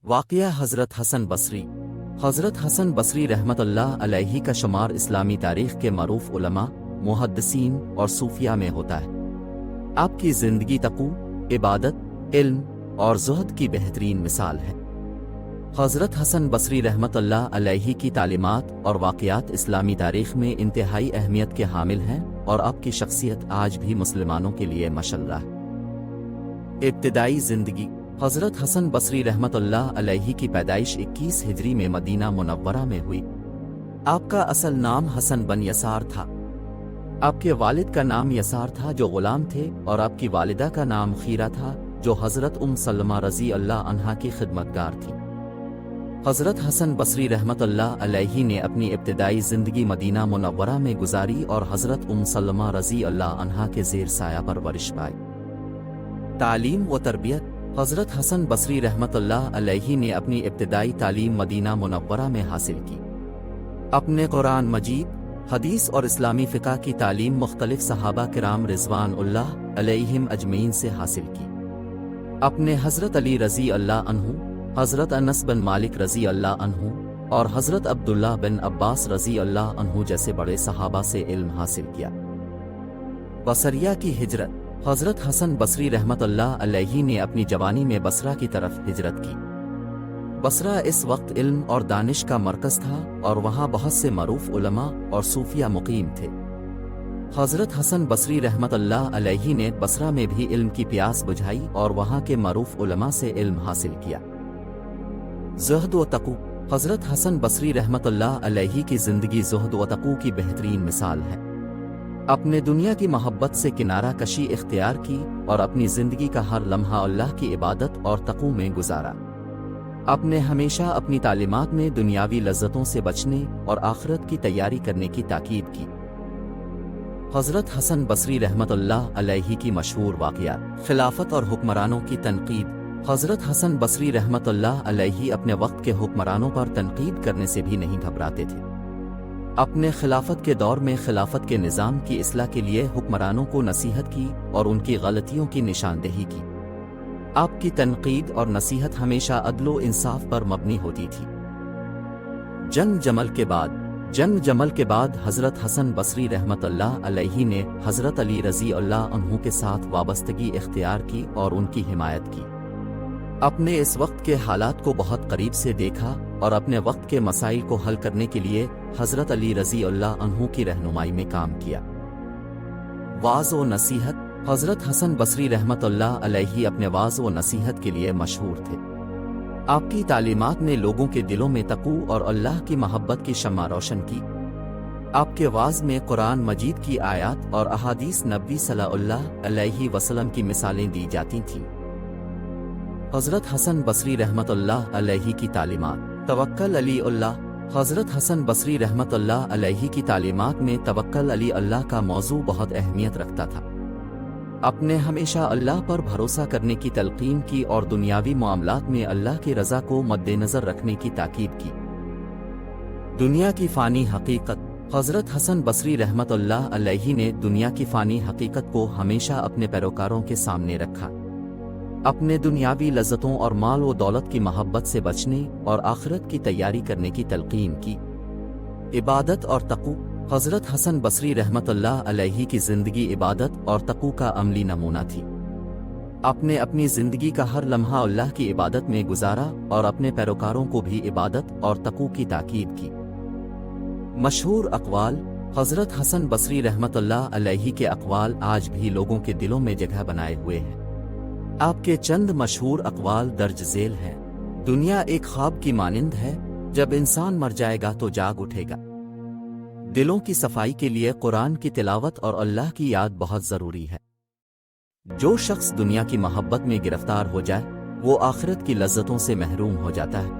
واقعہ حضرت حسن بصری۔ حضرت حسن بصری رحمت اللہ علیہ کا شمار اسلامی تاریخ کے معروف علماء، محدثین اور صوفیاء میں ہوتا ہے۔ آپ کی زندگی تقوی، عبادت، علم اور زہد کی بہترین مثال ہے۔ حضرت حسن بصری رحمت اللہ علیہ کی تعلیمات اور واقعات اسلامی تاریخ میں انتہائی اہمیت کے حامل ہیں اور آپ کی شخصیت آج بھی مسلمانوں کے لیے مشعل ہے۔ ابتدائی زندگی۔ حضرت حسن بصری رحمت اللہ علیہ کی پیدائش 21 ہجری میں مدینہ منورہ میں ہوئی۔ آپ کا اصل نام حسن بن یسار تھا۔ آپ کے والد کا نام یسار تھا جو غلام تھے، اور آپ کی والدہ کا نام خیرہ تھا جو حضرت سلمہ رضی اللہ عنہا کی خدمتگار تھی۔ حضرت حسن بصری رحمت اللہ علیہ نے اپنی ابتدائی زندگی مدینہ منورہ میں گزاری اور حضرت سلمہ رضی اللہ عنہا کے زیر سایہ پرورش پائی۔ تعلیم و تربیت۔ حضرت حسن بصری رحمت اللہ علیہ نے اپنی ابتدائی تعلیم مدینہ منورہ میں حاصل کی۔ اپنے قرآن مجید، حدیث اور اسلامی فقہ کی تعلیم مختلف صحابہ کرام رضوان اللہ علیہم اجمعین سے حاصل کی۔ اپنے حضرت علی رضی اللہ عنہ، حضرت انس بن مالک رضی اللہ عنہ اور حضرت عبداللہ بن عباس رضی اللہ عنہ جیسے بڑے صحابہ سے علم حاصل کیا۔ بصریہ کی ہجرت۔ حضرت حسن بصری رحمت اللہ علیہ نے اپنی جوانی میں بصرہ کی طرف ہجرت کی۔ بصرہ اس وقت علم اور دانش کا مرکز تھا اور وہاں بہت سے معروف علماء اور صوفیاء مقیم تھے۔ حضرت حسن بصری رحمت اللہ علیہ نے بصرہ میں بھی علم کی پیاس بجھائی اور وہاں کے معروف علماء سے علم حاصل کیا۔ زہد و تقوی۔ حضرت حسن بصری رحمت اللہ علیہ کی زندگی زہد و تقوی کی بہترین مثال ہے۔ اپنے دنیا کی محبت سے کنارہ کشی اختیار کی اور اپنی زندگی کا ہر لمحہ اللہ کی عبادت اور تقوی میں گزارا۔ آپ نے ہمیشہ اپنی تعلیمات میں دنیاوی لذتوں سے بچنے اور آخرت کی تیاری کرنے کی تاکید کی۔ حضرت حسن بصری رحمت اللہ علیہ کی مشہور واقعات۔ خلافت اور حکمرانوں کی تنقید۔ حضرت حسن بصری رحمت اللہ علیہ اپنے وقت کے حکمرانوں پر تنقید کرنے سے بھی نہیں گھبراتے تھے۔ اپنے خلافت کے دور میں خلافت کے نظام کی اصلاح کے لیے حکمرانوں کو نصیحت کی اور ان کی غلطیوں کی نشاندہی کی۔ آپ کی تنقید اور نصیحت ہمیشہ عدل و انصاف پر مبنی ہوتی تھی۔ جنگ جمل کے بعد۔ جنگ جمل کے بعد حضرت حسن بصری رحمت اللہ علیہ نے حضرت علی رضی اللہ عنہ کے ساتھ وابستگی اختیار کی اور ان کی حمایت کی۔ اپنے اس وقت کے حالات کو بہت قریب سے دیکھا اور اپنے وقت کے مسائل کو حل کرنے کے لیے حضرت علی رضی اللہ عنہ کی رہنمائی میں کام کیا۔ واعظ و نصیحت۔ حضرت حسن بصری رحمت اللہ علیہ اپنے واعظ و نصیحت کے لیے مشہور تھے۔ آپ کی تعلیمات نے لوگوں کے دلوں میں تقوی اور اللہ کی محبت کی شمع روشن کی۔ آپ کے واعظ میں قرآن مجید کی آیات اور احادیث نبی صلی اللہ علیہ وسلم کی مثالیں دی جاتی تھیں۔ حضرت حسن بصری رحمت اللہ علیہ کی تعلیمات۔ توکل علی اللہ۔ حضرت حسن بصری رحمت اللہ علیہ کی تعلیمات میں توکل علی اللہ کا موضوع بہت اہمیت رکھتا تھا۔ آپ نے ہمیشہ اللہ پر بھروسہ کرنے کی تلقین کی اور دنیاوی معاملات میں اللہ کی رضا کو مد نظر رکھنے کی تاکید کی۔ دنیا کی فانی حقیقت۔ حضرت حسن بصری رحمت اللہ علیہ نے دنیا کی فانی حقیقت کو ہمیشہ اپنے پیروکاروں کے سامنے رکھا۔ اپنے دنیاوی لذتوں اور مال و دولت کی محبت سے بچنے اور آخرت کی تیاری کرنے کی تلقین کی۔ عبادت اور تقوی۔ حضرت حسن بصری رحمت اللہ علیہ کی زندگی عبادت اور تقوی کا عملی نمونہ تھی۔ آپ نے اپنی زندگی کا ہر لمحہ اللہ کی عبادت میں گزارا اور اپنے پیروکاروں کو بھی عبادت اور تقوی کی تاکید کی۔ مشہور اقوال۔ حضرت حسن بصری رحمت اللہ علیہ کے اقوال آج بھی لوگوں کے دلوں میں جگہ بنائے ہوئے ہیں۔ آپ کے چند مشہور اقوال درج ذیل ہیں۔ دنیا ایک خواب کی مانند ہے، جب انسان مر جائے گا تو جاگ اٹھے گا۔ دلوں کی صفائی کے لیے قرآن کی تلاوت اور اللہ کی یاد بہت ضروری ہے۔ جو شخص دنیا کی محبت میں گرفتار ہو جائے وہ آخرت کی لذتوں سے محروم ہو جاتا ہے۔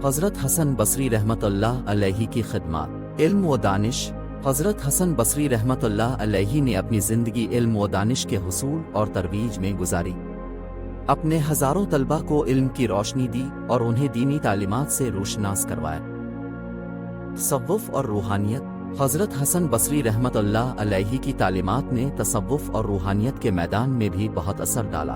حضرت حسن بصری رحمت اللہ علیہ کی خدمات۔ علم و دانش۔ حضرت حسن بصری رحمت اللہ علیہ نے اپنی زندگی علم و دانش کے حصول اور ترویج میں گزاری۔ اپنے ہزاروں طلبہ کو علم کی روشنی دی اور انہیں دینی تعلیمات سے روشناس کروایا۔ تصوف اور روحانیت۔ حضرت حسن بصری رحمت اللہ علیہ کی تعلیمات نے تصوف اور روحانیت کے میدان میں بھی بہت اثر ڈالا۔